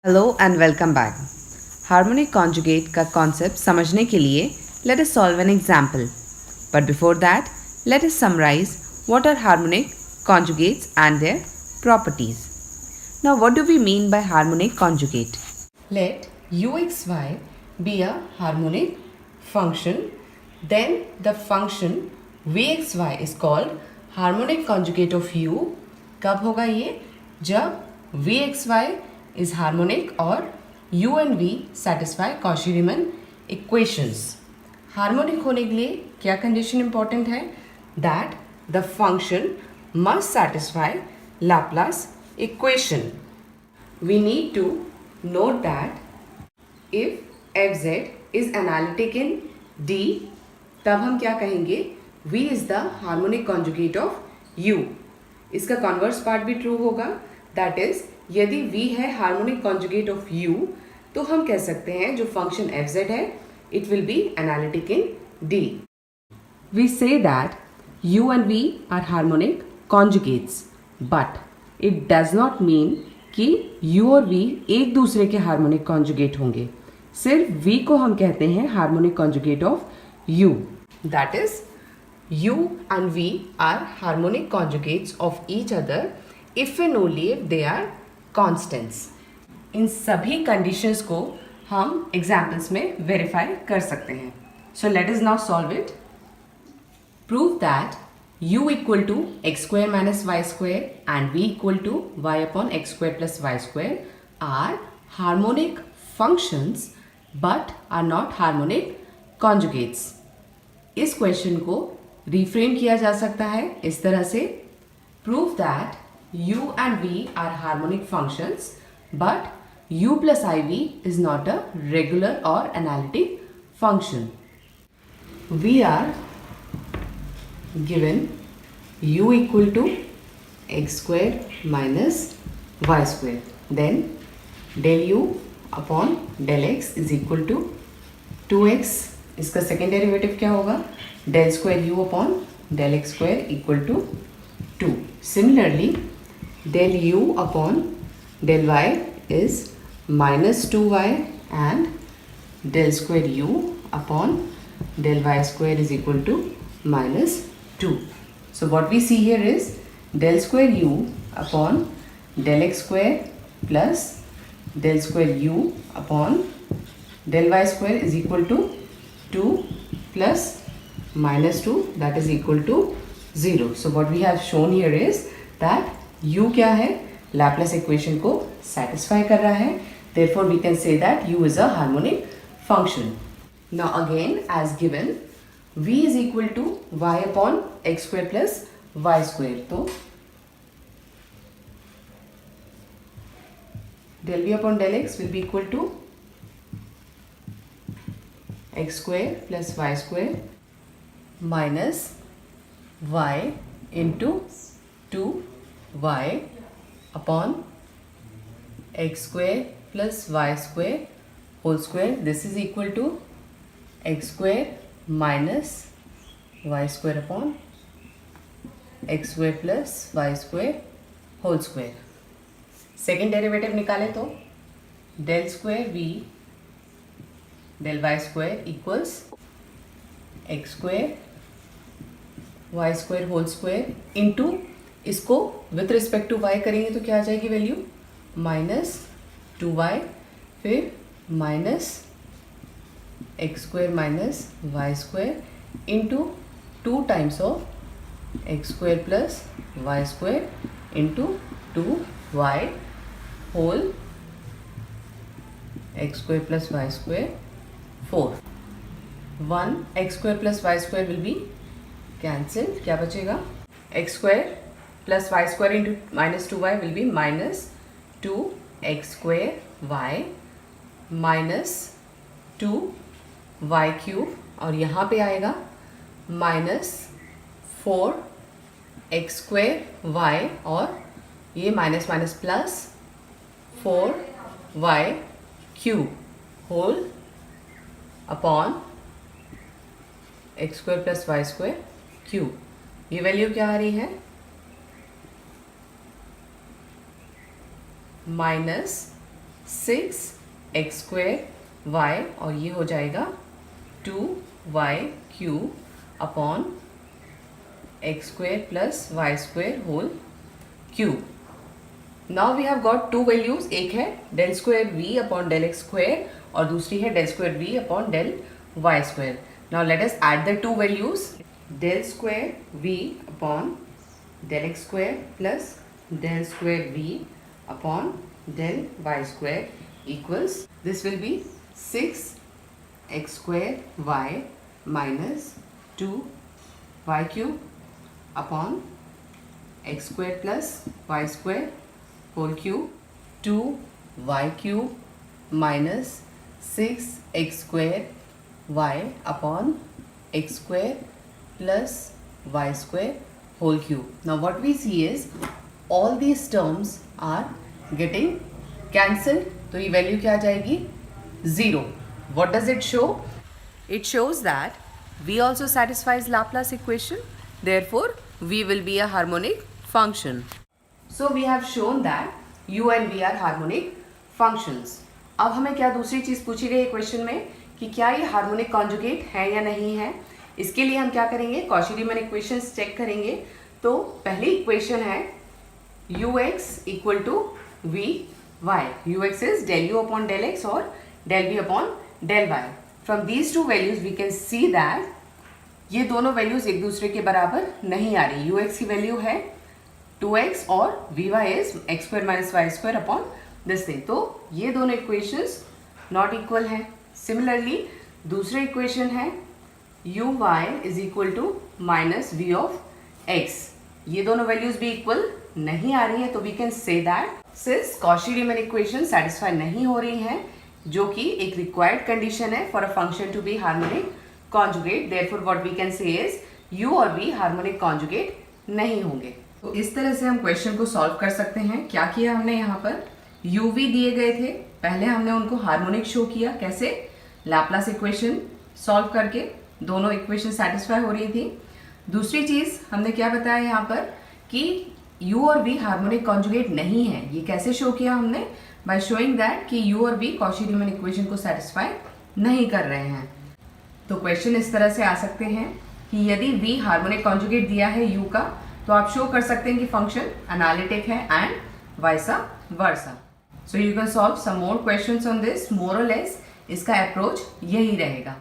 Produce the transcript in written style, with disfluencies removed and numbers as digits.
Hello and welcome back. Harmonic conjugate का concept समझने के लिए let us solve an example, but before that let us summarize what are harmonic conjugates and their properties. Now, what do we mean by harmonic conjugate? Let uxy be a harmonic function, then the function vxy is called harmonic conjugate of u. कब होगा ये? जब vxy is harmonic और u and v satisfy Cauchy-Riemann equations. Harmonic होने के लिए क्या condition important है? That the function must satisfy Laplace equation. We need to note that if fz is analytic in D, तब हम क्या कहेंगे? V is the harmonic conjugate of U. इसका कॉन्वर्स पार्ट भी ट्रू होगा, दैट इज यदि V है harmonic conjugate of U, तो हम कह सकते हैं जो फंक्शन fz है it will be analytic in D. We say that U and V are harmonic conjugates, but it does not mean कि U और V एक दूसरे के हार्मोनिक कॉन्जुगेट होंगे. सिर्फ V को हम कहते हैं harmonic conjugate of U. That is, U and V are harmonic conjugates of each other if and only if they are constants. इन सभी कंडीशंस को हम एग्जाम्पल्स में वेरीफाई कर सकते हैं. So let us now solve it. Prove that u equal to x square minus y square and v equal to y upon x square plus y square are harmonic functions but are not harmonic conjugates. इस question को reframe किया जा सकता है इस तरह से. Prove that u and v are harmonic functions but u plus iv is not a regular or analytic function. We are given u equal to x square minus y square, then del u upon del x is equal to 2x. इसका second derivative क्या होगा? del square u upon del x square equal to 2. Similarly, del u upon del y is minus 2y and del square u upon del y square is equal to minus 2. So what we see here is del square u upon del x square plus del square u upon del y square is equal to 2 plus minus 2, that is equal to 0. So what we have shown here is that u क्या है? Laplace equation को satisfy कर रहा है. Therefore we can say that u is a harmonic function. Now again as given, v is equal to y upon x square plus y square. तो del v upon del x will be equal to x square plus y square minus y into 2y upon x square plus y square whole square. This is equal to x square minus y square upon x square plus y square whole square. Second derivative निकाले तो del square v del y square equals x square y square whole square into इसको with respect to y करेंगे तो क्या आ जाएगी value? Minus 2y, फिर minus x square minus y square into 2 times of x square plus y square into 2y whole x square plus y square 4. 1 x square plus y square will be cancel. क्या बचेगा? X square plus y square into minus 2y will be minus 2x स्क्वायर y minus 2y cube, और यहाँ पे आएगा minus 4x square y और ये minus minus plus 4y cube whole upon x square plus y square cube. ये value क्या आ रही है? माइनस 6x² y और ये हो जाएगा 2y³ upon x² plus y² whole cube. Now we have got two values. एक है del square v upon del x² और दूसरी है del square v upon del y². Now let us add the two values. del square v upon del x² plus del square v upon del y² equals, this will be 6x² y minus 2y³ upon x² plus y² whole cube. 2y³ minus 6x² y upon x² plus y² whole cube. Now what we see is all these terms are getting cancelled. तो ये value क्या आ जाएगी? 0. What does it show? It shows that v also satisfies Laplace equation. Therefore, v will be a harmonic function. So we have shown that u and v are harmonic functions. अब हमें क्या दूसरी चीज़ पूछी गई question में कि क्या ये हार्मोनिक कॉन्जुगेट है या नहीं है. इसके लिए हम क्या करेंगे? कॉची-रीमन इक्वेशंस चेक करेंगे. तो पहली इक्वेशन है ux equal to vy. ux is del u upon del x और del v upon del y. From these two values we can see that ये दोनों वैल्यूज एक दूसरे के बराबर नहीं आ रही. ux की वैल्यू है 2x और vy is x² minus y² upon this thing. तो ये दोनों इक्वेशंस नॉट इक्वल हैं. सिमिलरली दूसरी इक्वेशन है uy is equal to minus v of x. ये दोनों वैल्यूज भी इक्वल नहीं आ रही है. तो we can say that since Cauchy Riemann equation satisfy नहीं हो रही हैं, जो कि एक रिक्वायर्ड कंडीशन है for a function to be harmonic conjugate. Therefore what we can say is u और v हार्मोनिक कॉन्जुगेट नहीं होंगे. तो इस तरह से हम क्वेश्चन को सॉल्व कर सकते हैं. क्या किया हमने यहाँ पर? u v दिए गए थे. पहले हमने उनको हार्मोनिक शो किया. कैसे? लैप्लास इक्वेशन सॉल्व करके. दोनों इक्वेशन सेटिस्फाई हो रही थी. दूसरी चीज हमने क्या बताया यहाँ पर कि u और v हार्मोनिक कॉन्जुगेट नहीं है. ये कैसे शो किया हमने? बाय शोइंग दैट कि u और v कॉची-रीमन इक्वेशन को सेटिस्फाई नहीं कर रहे हैं. तो क्वेश्चन इस तरह से आ सकते हैं कि यदि v हार्मोनिक कॉन्जुगेट दिया है u का, तो आप शो कर सकते हैं कि फंक्शन एनालिटिक है and vice versa. So you can solve some more questions on this. More और लेस इसका अप्रोच यही रहेगा.